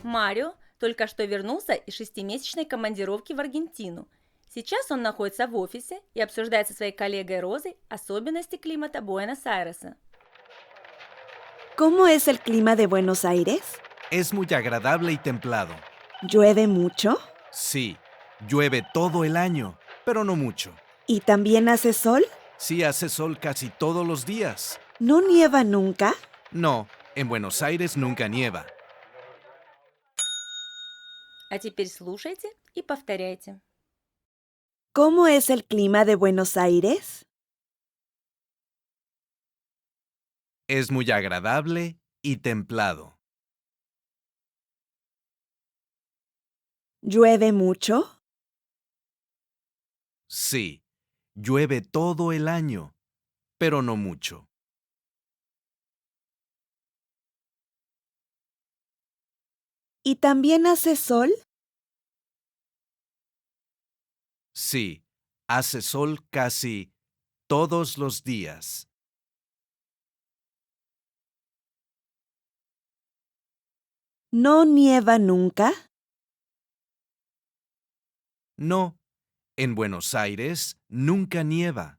Марио только что вернулся из шестимесячной командировки в Аргентину. Сейчас он находится в офисе и обсуждает со своей коллегой Розой особенности климата Буэнос-Айреса. ¿Cómo es el clima de Buenos Aires? Es muy agradable y templado. ¿Llueve mucho? Sí, llueve todo el año, pero no mucho. ¿Y también hace sol? Sí hace sol casi todos los días. ¿No nieva nunca? No, en Buenos Aires nunca nieva. А теперь слушайте и повторяйте. ¿Cómo es el clima de Buenos Aires? Es muy agradable y templado. ¿Llueve mucho? Sí, llueve todo el año, pero no mucho. ¿Y también hace sol? Sí, hace sol casi todos los días. ¿No nieva nunca? No, en Buenos Aires nunca nieva.